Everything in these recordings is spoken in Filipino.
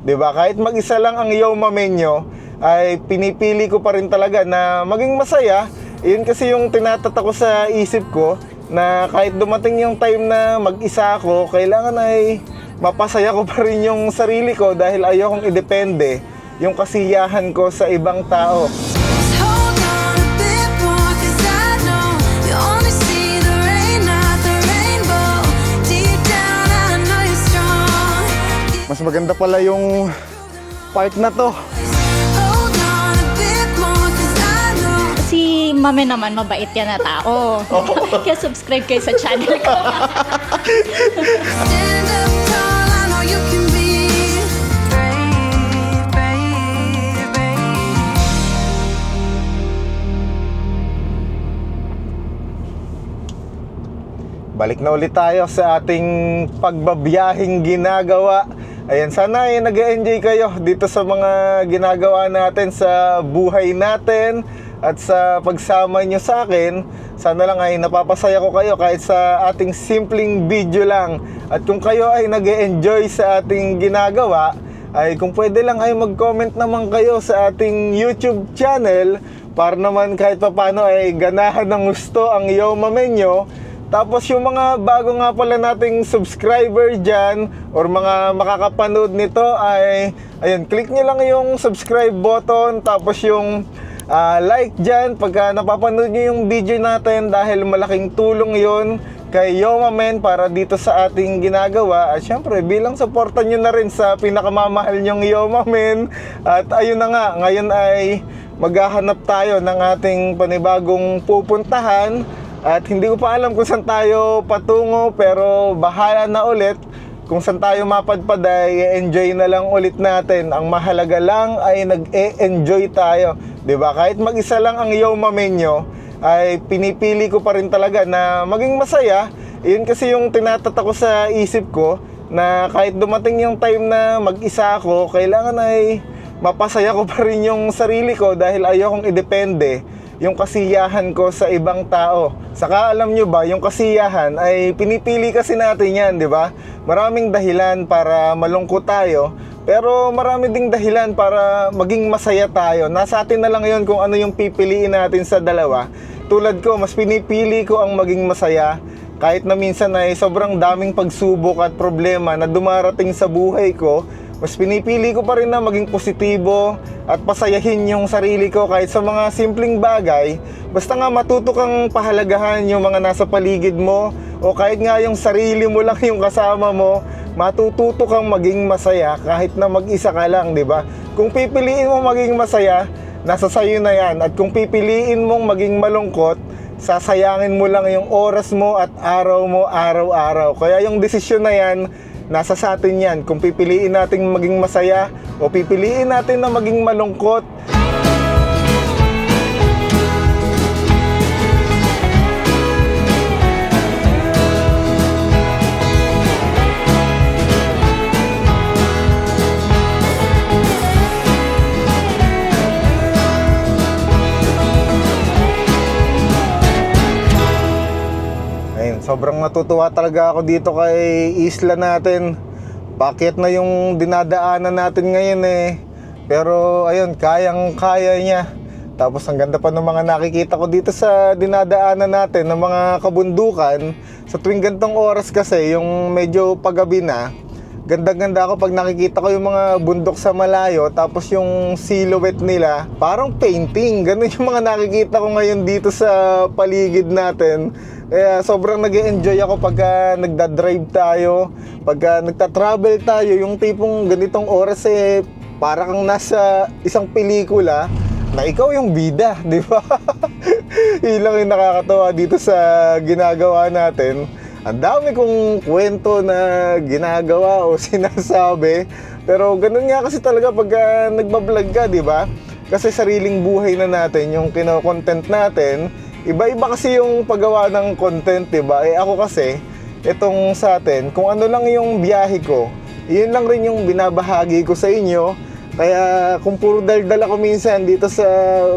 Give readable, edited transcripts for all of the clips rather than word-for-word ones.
'di ba? Kahit mag-isa lang ang Yo Mamenyo, ay pinipili ko pa rin talaga na maging masaya. Yun kasi yung tinatatak ko sa isip ko, na kahit dumating yung time na mag-isa ako, kailangan ay mapasaya ko pa rin yung sarili ko dahil ayokong idepende yung kasiyahan ko sa ibang tao. Mas maganda pala yung part na to. Si Mame naman, mabait yan na tao. Kaya subscribe kayo sa channel ko. Balik na ulit tayo sa ating pagbabiyahing ginagawa. Ayan, sana ay nag-enjoy kayo dito sa mga ginagawa natin sa buhay natin at sa pagsama nyo sa akin. Sana lang ay napapasaya ko kayo kahit sa ating simpleng video lang. At kung kayo ay nag-enjoy sa ating ginagawa, ay kung pwede lang ay mag-comment naman kayo sa ating YouTube channel para naman kahit papano ay ganahan ng gusto ang Yo Mamenyo. Tapos yung mga bago nga pala nating subscriber dyan or mga makakapanood nito ay ayun, click nyo lang yung subscribe button, tapos yung like dyan pagka napapanood nyo yung video natin, dahil malaking tulong yon kay Yo Mamen para dito sa ating ginagawa. At syempre bilang suporta nyo na rin sa pinakamamahal nyong Yo Mamen. At ayun na nga, ngayon ay maghahanap tayo ng ating panibagong pupuntahan. At hindi ko pa alam kung saan tayo patungo, pero bahala na ulit. Kung saan tayo mapadpad ay enjoy na lang ulit natin. Ang mahalaga lang ay nag-e-enjoy tayo, 'di ba? Kahit mag-isa lang ang Yo Mamenyo, ay pinipili ko pa rin talaga na maging masaya. Yun kasi yung tinatatak ko sa isip ko, na kahit dumating yung time na mag-isa ako, kailangan ay mapasaya ko pa rin yung sarili ko dahil ayokong idepende yung kasiyahan ko sa ibang tao. Saka alam nyo ba, yung kasiyahan ay pinipili kasi natin yan, di ba? Maraming dahilan para malungkot tayo, pero marami ding dahilan para maging masaya tayo. Nasa atin na lang yun kung ano yung pipiliin natin sa dalawa. Tulad ko, mas pinipili ko ang maging masaya, kahit na minsan ay sobrang daming pagsubok at problema na dumarating sa buhay ko. Mas pinipili ko pa rin na maging positibo at pasayahin yung sarili ko kahit sa mga simpleng bagay. Basta nga matuto kang pahalagahan yung mga nasa paligid mo, o kahit nga yung sarili mo lang yung kasama mo, matututo kang maging masaya kahit na mag-isa ka lang, di ba? Kung pipiliin mo maging masaya, nasa sayo na yan. At kung pipiliin mong maging malungkot, sasayangin mo lang yung oras mo at araw mo araw-araw. Kaya yung desisyon na yan, nasa sa atin yan. Kung pipiliin natin maging masaya o pipiliin natin na maging malungkot. Sobrang natutuwa talaga ako dito kay isla natin. Paakyat na yung dinadaanan natin ngayon eh. Pero ayun, kayang-kaya niya. Tapos ang ganda pa ng mga nakikita ko dito sa dinadaanan natin, ng mga kabundukan. Sa tuwing gantong oras kasi, yung medyo paggabi na, ganda-ganda ako pag nakikita ko yung mga bundok sa malayo, tapos yung silhouette nila, parang painting. Ganun yung mga nakikita ko ngayon dito sa paligid natin. Kaya sobrang nag-e-enjoy ako pagka nagda-drive tayo, pagka nagta-travel tayo, yung tipong ganitong oras eh, para kang nasa isang pelikula na ikaw yung bida, di ba? Yun lang yung nakakatawa dito sa ginagawa natin. Ang dami kong kwento na ginagawa o sinasabi, pero ganun nga kasi talaga pagka nagbablog ka, di ba? Kasi sariling buhay na natin yung kino-content natin. Iba-iba kasi yung paggawa ng content, diba? Eh ako kasi, itong sa atin, kung ano lang yung biyahe ko, yun lang rin yung binabahagi ko sa inyo. Kaya kung puro daldal ako minsan dito sa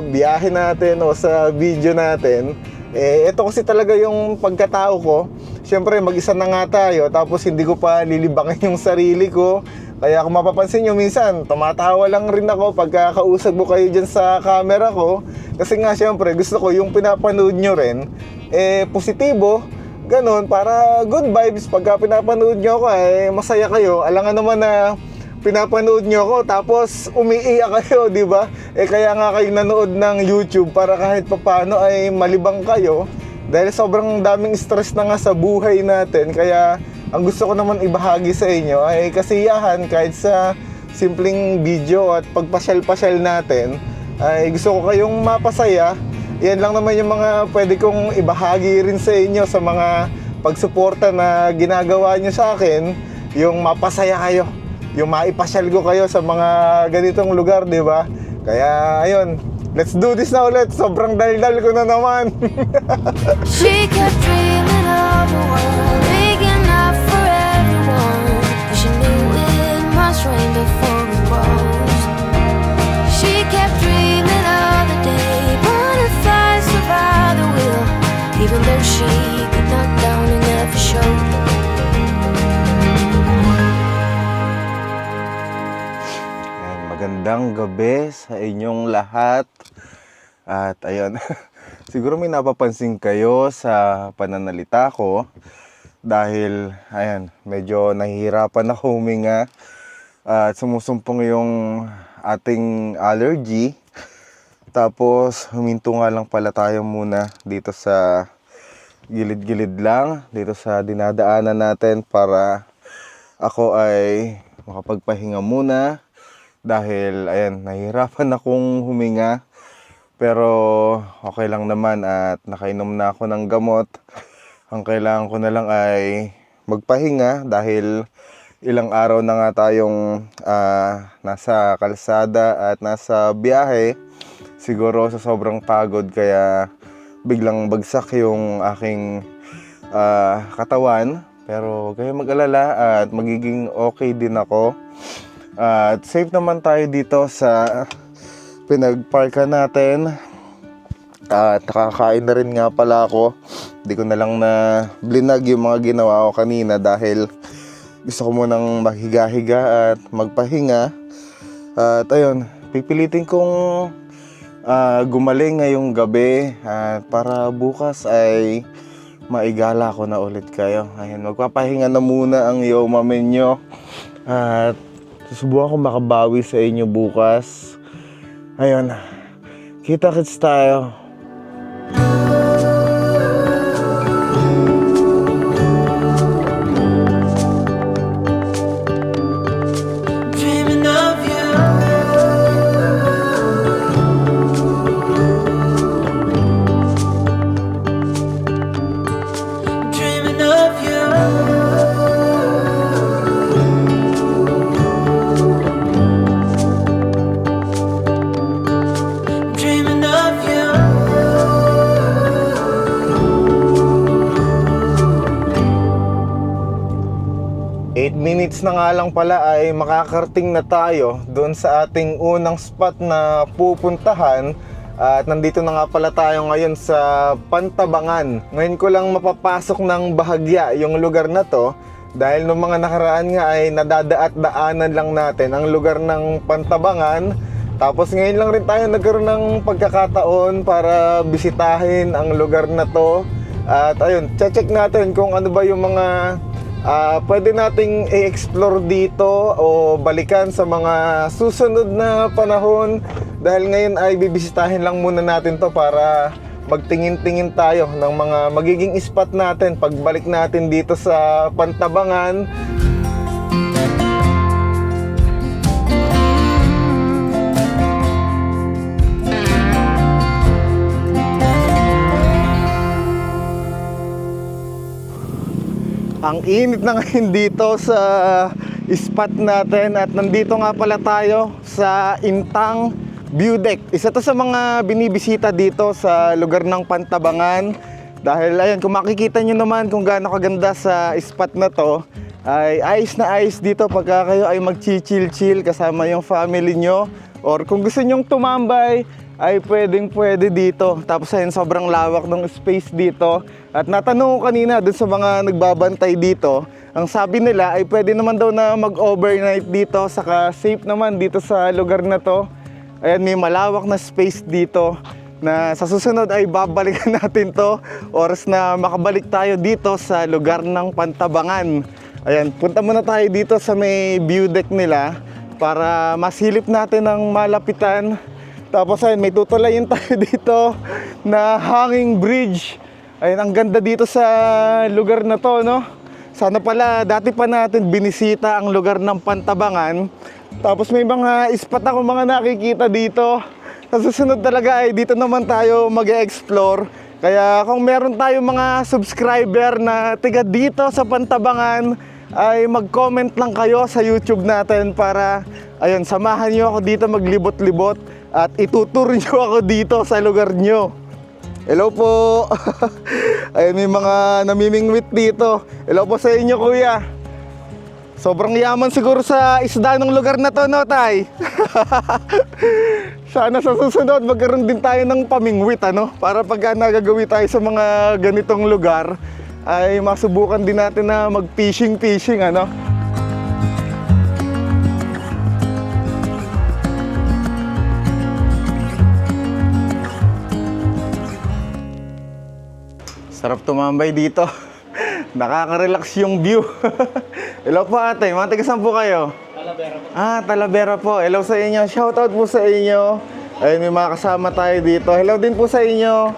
biyahe natin o sa video natin, eh ito kasi talaga yung pagkatao ko. Siyempre mag-isa na nga tayo, tapos hindi ko pa lilibangin yung sarili ko. Kaya kung mapapansin nyo minsan, tumatawa lang rin ako pagka kausap mo kayo dyan sa camera ko. Kasi nga syempre gusto ko yung pinapanood nyo rin positibo, ganun, para good vibes. Pagka pinapanood nyo ako masaya kayo. Alangan naman na pinapanood nyo ako tapos umiiyak kayo, di ba? Kaya nga kayo nanood ng YouTube para kahit papano ay malibang kayo. Dahil sobrang daming stress na nga sa buhay natin. Kaya ang gusto ko naman ibahagi sa inyo ay kasiyahan kahit sa simpleng video at pagpasyal-pasyal natin. Ay gusto ko kayong mapasaya. Yan lang naman yung mga pwede kong ibahagi rin sa inyo sa mga pagsuporta na ginagawa nyo sa akin. Yung mapasaya kayo, yung maipasyal ko kayo sa mga ganitong lugar, di ba? Kaya ayun, let's do this na ulit. Sobrang daldal ko na naman. She kept dreaming of a world big enough for everyone. She knew it must rain before it was. She kept dreaming of the day butterflies survive the wheel, even though she could knock down and never show. Magandang gabi sa inyong lahat. At ayun, siguro may napapansin kayo sa pananalita ko dahil ayan, medyo nahihirapan ako huminga at sumusumpong yung ating allergy. Tapos huminto nga lang pala tayo muna dito sa gilid-gilid lang, dito sa dinadaanan natin para ako ay makapagpahinga muna. Dahil ayan, nahihirapan akong huminga. Pero okay lang naman at nakainom na ako ng gamot. Ang kailangan ko na lang ay magpahinga dahil ilang araw na nga tayong nasa kalsada at nasa biyahe. Siguro sa sobrang pagod kaya biglang bagsak yung aking katawan. Pero huwag kayong mag-alala at magiging okay din ako. At safe naman tayo dito sa pinagparkan natin. At nakakain na rin nga pala ako. Hindi ko na lang na blinag yung mga ginawa ko kanina dahil gusto ko munang maghiga-higa at magpahinga. At ayun, pipilitin kong gumaling ngayong gabi at para bukas ay maigala ko na ulit kayo. Ayun, magpapahinga na muna ang Yoma Menyo. At susubukan ko makabawi sa inyo bukas. Ayun, kita-kits tayo. Dreaming of you. Dreaming of you. Dreaming of you. 8 minutes na nga lang pala ay makakarating na tayo doon sa ating unang spot na pupuntahan. At nandito na nga pala tayo ngayon sa Pantabangan. Ngayon ko lang mapapasok ng bahagya yung lugar na to dahil nung mga nakaraan nga ay nadadaat-daanan lang natin ang lugar ng Pantabangan. Tapos ngayon lang rin tayo nagkaroon ng pagkakataon para bisitahin ang lugar na to. At ayun, check natin kung ano ba yung mga pwede nating i-explore dito o balikan sa mga susunod na panahon. Dahil ngayon ay bibisitahin lang muna natin to para magtingin-tingin tayo ng mga magiging spot natin pagbalik natin dito sa Pantabangan. Ang init na ngayon dito sa spot natin at nandito nga pala tayo sa Intang View Deck. Isa to sa mga binibisita dito sa lugar ng Pantabangan. Dahil ayun, kung makikita nyo naman kung gaano kaganda sa spot na to, ay ayos na ayos dito pagka kayo ay mag-chill-chill kasama yung family nyo. Or kung gusto nyong tumambay, ay pwede dito. Tapos ayun, sobrang lawak ng space dito. At natanong ko kanina dun sa mga nagbabantay dito, ang sabi nila ay pwede naman daw na mag-overnight dito, saka safe naman dito sa lugar na to. Ayan, may malawak na space dito na sa susunod ay babalikan natin to, oras na makabalik tayo dito sa lugar ng Pantabangan. Ayan, punta muna tayo dito sa may view deck nila para masilip natin ang malapitan. Tapos ayun, may tutulayin tayo dito na hanging bridge. Ayun, ang ganda dito sa lugar na to, no? Sana pala dati pa natin binisita ang lugar ng Pantabangan. Tapos may mga spot ako mga nakikita dito. Sa susunod talaga ay dito naman tayo mag-explore. Kaya kung meron tayong mga subscriber na tiga dito sa Pantabangan, ay mag-comment lang kayo sa YouTube natin para ayun, samahan nyo ako dito maglibot-libot at ituturo nyo ako dito sa lugar nyo. Hello po! Ayun, may mga namimingwit dito. Hello po sa inyo, kuya. Sobrang yaman siguro sa isda ng lugar na to, no, tay? Sana sa susunod magkaroon din tayo ng pamingwit, ano? Para pagka nagagawi tayo sa mga ganitong lugar, ay masubukan din natin na mag-fishing, ano? Sarap tumambay dito. Nakaka-relax yung view. Hello po ate, mga taga-saan po kayo? Talavera po. Ah, Talavera po. Hello sa inyo. Shoutout po sa inyo. Ayun, may mga kasama tayo dito. Hello din po sa inyo.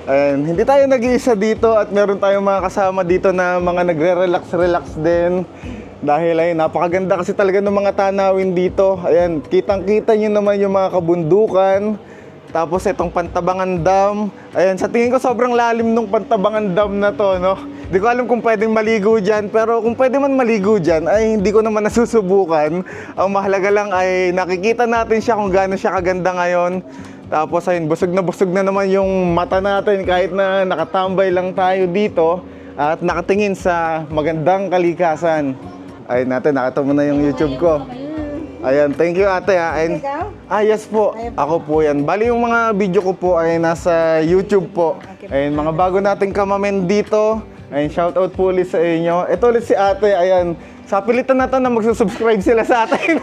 Ayun, hindi tayo nag-iisa dito at meron tayong mga kasama dito na mga nagre-relax din. Dahil ayun, napakaganda kasi talaga ng mga tanawin dito. Ayan, kitang-kita nyo naman yung mga kabundukan. Tapos itong Pantabangan Dam. Ayan, sa tingin ko sobrang lalim nung Pantabangan Dam na to, no? Hindi ko alam kung pwedeng maligo dyan, pero kung pwede man maligo dyan, ay hindi ko naman nasusubukan. Ang mahalaga lang ay nakikita natin siya kung gaano siya kaganda ngayon. Tapos ayun, busog na naman yung mata natin kahit na nakatambay lang tayo dito at nakatingin sa magandang kalikasan. Ayun natin, nakatama na yung YouTube ko. Ayan, thank you ate ha. And, yes po, ako po yan. Bali yung mga video ko po ay nasa YouTube po. Ayun, mga bago nating kamamen dito. Ayun, shoutout po ulit sa inyo. Ito ulit si ate, ayan. Sa pilitan na to na magsusubscribe sila sa atin.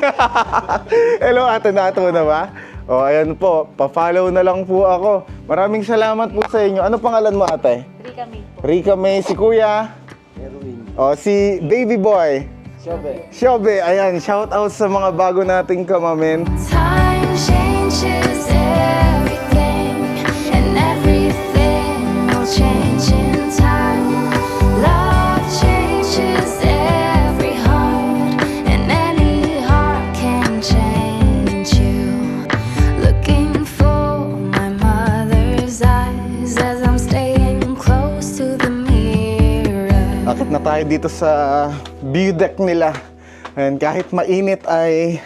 Hello ate, nato na ba? O, ayan po, pa-follow na lang po ako. Maraming salamat po sa inyo. Ano pangalan mo ate? Rika May po. Rika May, si kuya? Erwin. O, si baby boy? Shobe, ayan, shout out sa mga bago nating kamamen. Time changes everything, and everything will change in time. Love changes every heart, and any heart can change you. Looking for my mother's eyes as I'm staying close to the mirror. Akit na tayo dito sa view deck nila. And kahit mainit ay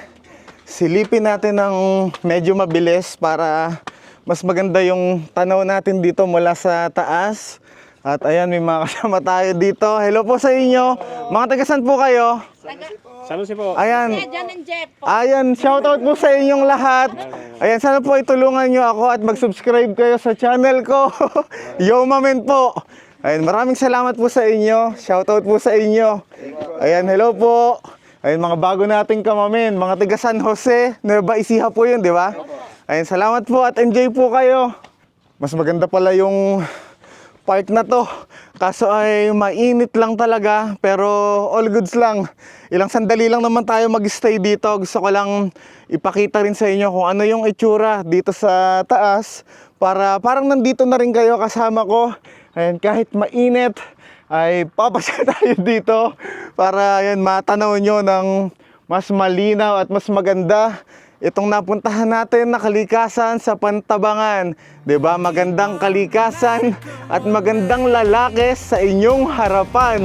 silipin natin ng medyo mabilis para mas maganda yung tanaw natin dito mula sa taas. At ayan, may mga kasama tayo dito. Hello po sa inyo. Mga taga-saan po kayo? San Jose po. Ayan. Jan and Jeff po. Ayan, shoutout po sa inyong lahat. Ayan, sana po itulungan nyo ako at mag-subscribe kayo sa channel ko. Yo Mamen po. Ayan, maraming salamat po sa inyo. Shoutout po sa inyo. Ayan, hello po. Ayan, mga bago nating kamamen, mga taga San Jose, Nueva Ecija po yun, di ba? Ayan, salamat po at enjoy po kayo. Mas maganda pala yung park na to. Kaso ay mainit lang talaga, pero all goods lang. Ilang sandali lang naman tayo mag-stay dito. Gusto ko lang ipakita rin sa inyo kung ano yung itsura dito sa taas. Para parang nandito na rin kayo kasama ko. Ayan, kahit mainit, ay papasya tayo dito para ayan, matanaw nyo ng mas malinaw at mas maganda itong napuntahan natin na kalikasan sa Pantabangan. 'Di ba? Magandang kalikasan at magandang lalaki sa inyong harapan.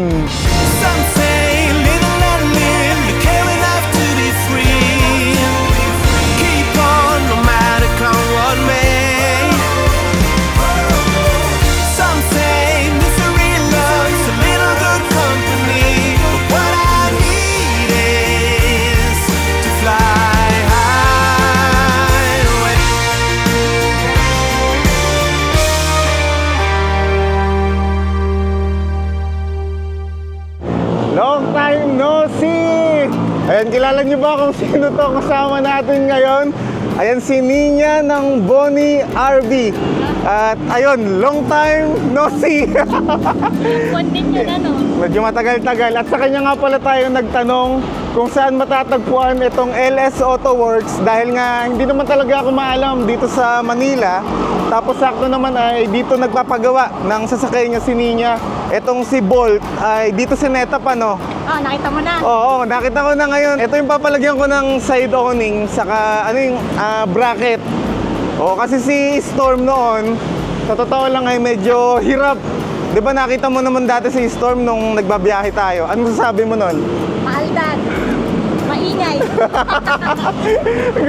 Some say live and let live, you care enough to be free. Keep on no matter come what may. Some say misery loves a little good company, but what I need is to fly high away. Kilala niyo ba kung sino to kasama natin ngayon? Ayan si Nina ng Bonnie RB. At ayun, long time no see. Content yun ano. Medyo matagal-tagal. At sa kanya nga pala tayo nagtanong kung saan matatagpuan itong LS Auto Works dahil nga hindi naman talaga ako maalam dito sa Manila. Tapos sakto naman ay dito nagpapagawa ng sasakyan niya si Nina. Itong si Bolt ay dito sa Neta pa, no? Nakita mo na. Oo, nakita ko na ngayon. Ito yung papalagyan ko ng side awning saka bracket. Oo, kasi si Storm noon, sa totoo lang ay medyo hirap. 'Di ba nakita mo naman dati si Storm nung nagbabiyahe tayo? Ano masasabi mo noon? Maaldan. Maingay.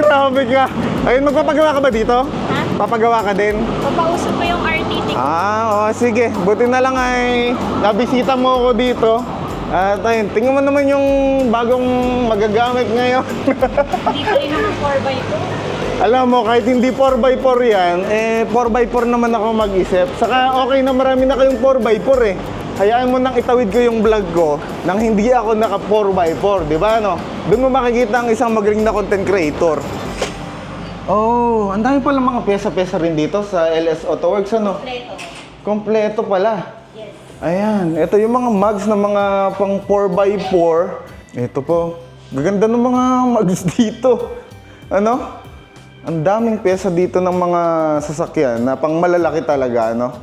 Grabe ka. Ayun, magpapagawa ka ba dito? Ha? Papagawa ka din? Papausap mo yung RTT. Oo, sige. Buti na lang ay nabisita mo ako dito. At ayun, tingnan mo naman yung bagong magagamit ngayon. Hindi pa rin naman 4x2. Alam mo, kahit hindi 4x4 yan, 4x4 naman ako mag-isip. Saka okay na marami na kayong 4x4 eh. Hayaan mo nang itawid ko yung vlog ko nang hindi ako naka 4x4, di ba no? Doon mo makikita ang isang magaling na content creator. Oh, ang dami pala mga pyesa-pyesa rin dito sa LS Auto Works, ano? Kompleto. Kompleto pala. Yes. Ayan, ito yung mga mugs na mga pang 4x4. Ito po, gaganda ng mga mugs dito. Ano? Ang daming pyesa dito ng mga sasakyan na pang malalaki talaga, ano?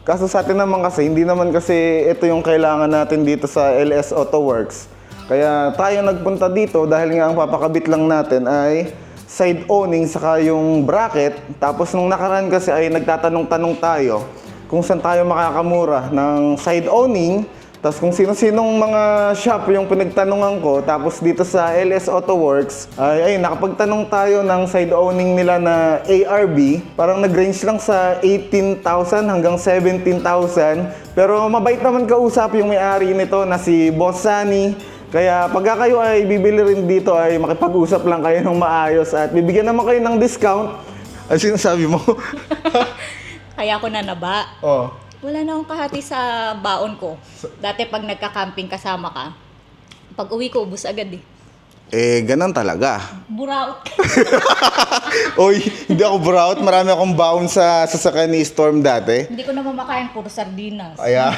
Kaso sa atin naman kasi, hindi naman kasi ito yung kailangan natin dito sa LS Auto Works. Kaya tayo nagpunta dito dahil nga ang papakabit lang natin ay side awning saka yung bracket. Tapos nung nakaraan kasi ay nagtatanong-tanong tayo kung saan tayo makakamura ng side awning. Tapos kung sino-sinong mga shop yung pinagtanungan ko. Tapos dito sa LS Auto Works ay nakapagtanong tayo ng side awning nila na ARB. Parang nag-range lang sa 18,000 hanggang 17,000. Pero mabait naman kausap yung may-ari nito na si Boss Sunny. Kaya pagka kayo ay bibili rin dito ay makipag-usap lang kayo ng maayos at bibigyan naman kayo ng discount. Ano sinasabi mo? Kaya ako na naba. Oh. Wala na akong kahati sa baon ko. Dati pag nagka-camping kasama ka, pag uwi ko, ubus agad eh. Ganun talaga. Buraot. Oy, hindi ako buraut. Marami akong baon sa sasakyan ni Storm dati. Hindi ko na mamakain, puro sardinas. Ayan.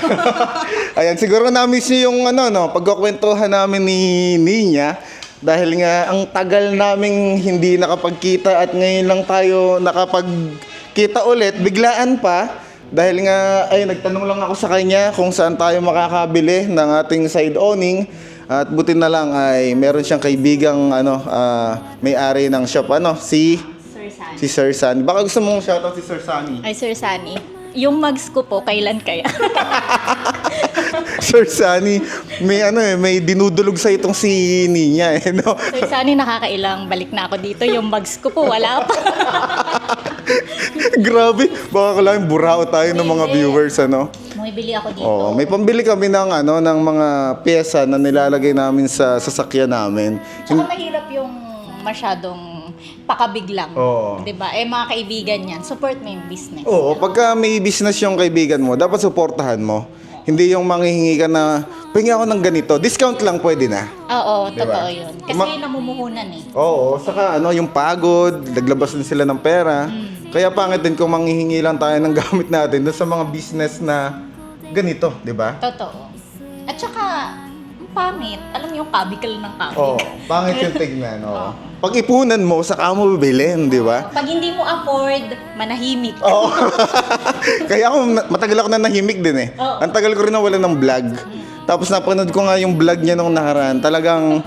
Ayan, siguro na-miss niyo yung pagkukwentuhan namin ni Nina. Dahil nga, ang tagal naming hindi nakapagkita at ngayon lang tayo nakapagkita ulit. Biglaan pa. Dahil nga, nagtanong lang ako sa kanya kung saan tayo makakabili ng ating side awning. At buti na lang ay meron siyang kaibigang may-ari ng shop, si Sir Sunny. si Sir Sunny. Baka gusto mong shoutout si Sir Sunny. Ay, Sir Sunny. Yung mugs ko po, kailan kaya? Sir Sunny, may dinudulog sa itong si Nina no? Sir Sunny, nakakailang balik na ako dito. Yung mugs ko po, wala pa. Grabe, baka kailangan burao tayo ng mga viewers, Bumibili ako dito. Oo, may pambili kami ng ng mga pyesa na nilalagay namin sa sasakyan namin. Tsaka mahirap yung masyadong pakabiglang. Oo. Diba? Mga kaibigan yan, support mo yung business. Oo, pagka may business yung kaibigan mo, dapat suportahan mo. Hindi yung manghihingi ka na, pahingi ako ng ganito, discount lang pwede na. Oo, Diba? totoo yun. Kasi namumuhunan eh. Oo, saka yung pagod, naglabas din sila ng pera. Kaya pangit din kung manghihingi lang tayo ng gamit natin dun sa mga business na ganito, di ba? Totoo. At saka, ang pangit. Alam niyo yung kabikal ng kabik. Oo, pangit yung tignan. Pag ipunan mo, saka mo bibilhin, di ba? Pag hindi mo afford, manahimik. Oo. Kaya ako, matagal ako na nahimik din eh. Oo. Ang tagal ko rin nawala ng vlog. Tapos napanood ko nga yung vlog niya nung nakaraan. Talagang,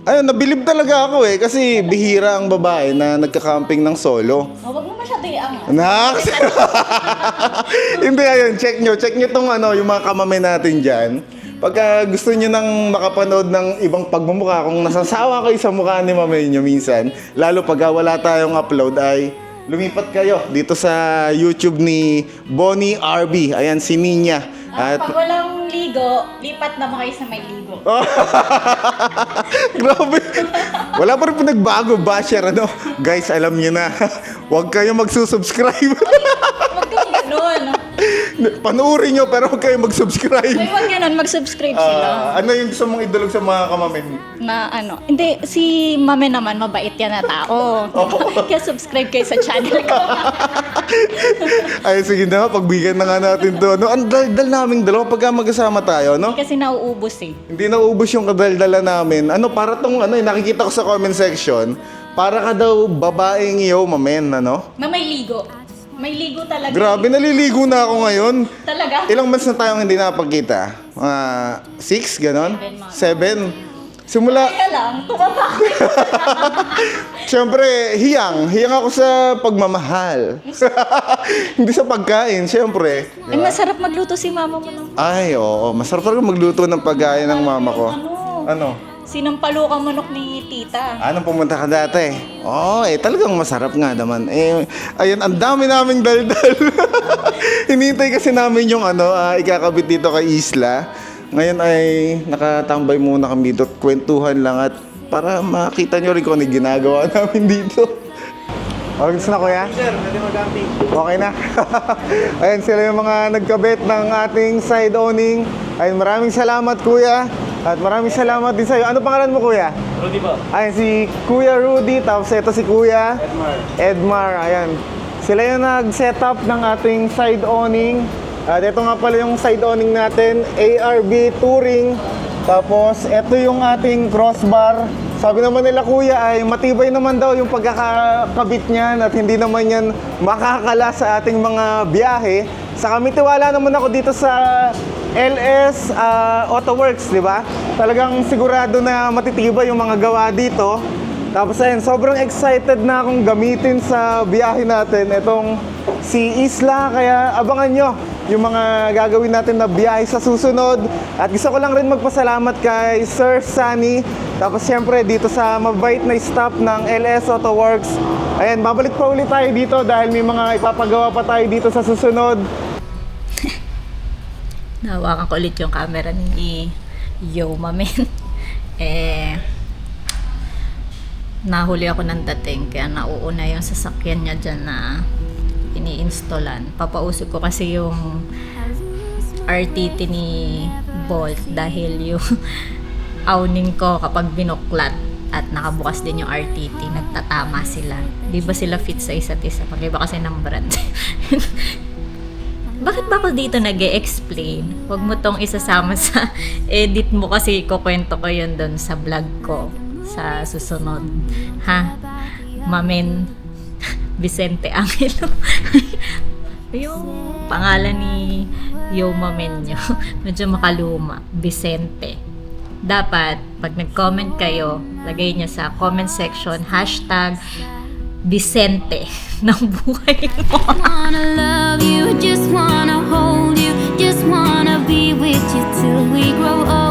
nabilib talaga ako eh. Kasi bihira ang babae na nagka-camping ng solo. Huwag mo masyado iangat. Naks! Hindi, check nyo tong yung mga kamame natin dyan. Pagka gusto nyo nang makapanood ng ibang pagmumukha, kung nasasawa kayo sa mukha ni mame nyo minsan, lalo pagka wala tayong upload, ay lumipat kayo dito sa YouTube ni Bonnie RB. Ayan, si Nina. Pag walang ligo, lipat naman kayo sa may ligo. Grabe. Wala pa rin pinagbago, basher, Guys, alam nyo na. Huwag kayo magsusubscribe. Huwag kang ganun. Panoorin nyo, pero huwag kayo mag-subscribe. May wag ganun, mag-subscribe sila. Ano yung gusto mong idulog sa mga kamamen? Na ano, hindi, si Mame naman, mabait yan na tao. Kaya subscribe kayo sa channel ko. Ay, sige na, pagbigyan na nga natin to. No, ang daldal naming dalawa pagka magkasama tayo, no? Kasi nauubos eh. Hindi naubos yung kadaldala namin. Ano, para tong, ano, nakikita ko sa comment section, para ka daw babaeng iyo, mamen, ano? Na may ligo. May ligo talaga. Grabe, naliligo na ako ngayon. Talaga? Ilang months na tayong hindi nakapagkita? 6, ganon? 7 months. 7? Simula, Kaya lang, tumaba. syempre, hiyang ako sa pagmamahal. Hindi sa pagkain, syempre. Ay, masarap magluto si mama mo lang. Ay, oo, masarap talaga magluto ng pagkain ng mama ko. Ano? Sinampalukang manok ni tita. Anong pumunta ka dati? Oo, talagang masarap nga naman. Ayun, ang dami naming daldal. Hinintay kasi namin yung ikakabit dito kay Isla. Ngayon ay nakatambay muna kami dito at kwentuhan lang at para makita nyo rin kung ano yung ginagawa namin dito. Okay na kuya? Sir, pwede mag-camping. Okay na. Ayan sila yung mga nagkabit ng ating side awning. Ayun, maraming salamat kuya. At maraming salamat din sa'yo. Ano pangalan mo kuya? Rudy ba? Ayan, si Kuya Rudy, tapos ito si Kuya Edmar. Ayan. Sila yung nag-setup ng ating side awning. At ito nga pala yung side awning natin, ARB Touring. Tapos ito yung ating crossbar. Sabi naman nila kuya ay matibay naman daw yung pagkakabit niyan at hindi naman yan makakala sa ating mga biyahe. Saka may tiwala naman ako dito sa LS Auto Works, di ba? Talagang sigurado na matitibay yung mga gawa dito. Tapos ayun, sobrang excited na akong gamitin sa biyahe natin itong si Isla, kaya abangan nyo yung mga gagawin natin na biyahe sa susunod. At gusto ko lang rin magpasalamat kay Sir Sunny. Tapos syempre dito sa mabait na staff ng LS Auto Works. Ayan, babalik pa ulit tayo dito dahil may mga ipapagawa pa tayo dito sa susunod. Nahawakan ko ulit yung camera ni Yo Mamen. Nahuli ako ng dating kaya nauuna yung sasakyan niya dyan na ini-installan. Papausog ko kasi yung RTT ni Bolt dahil yung awning ko kapag binuklat at nakabukas din yung RTT, nagtatama sila. Di ba sila fit sa isa't isa? Pag-iba kasi ng brand. Bakit ba ako dito nag-e-explain? Huwag mo tong isasama sa edit mo kasi kukwento ko yun doon sa vlog ko sa susunod. Ha? Mamen Vicente Angelo. Yung pangalan ni Yo Mamen nyo, medyo makaluma. Vicente. Dapat, pag nag-comment kayo, lagay niya sa comment section, #Vicente ng buhay mo. Wanna love you, just wanna hold you, just wanna be with you till we grow up.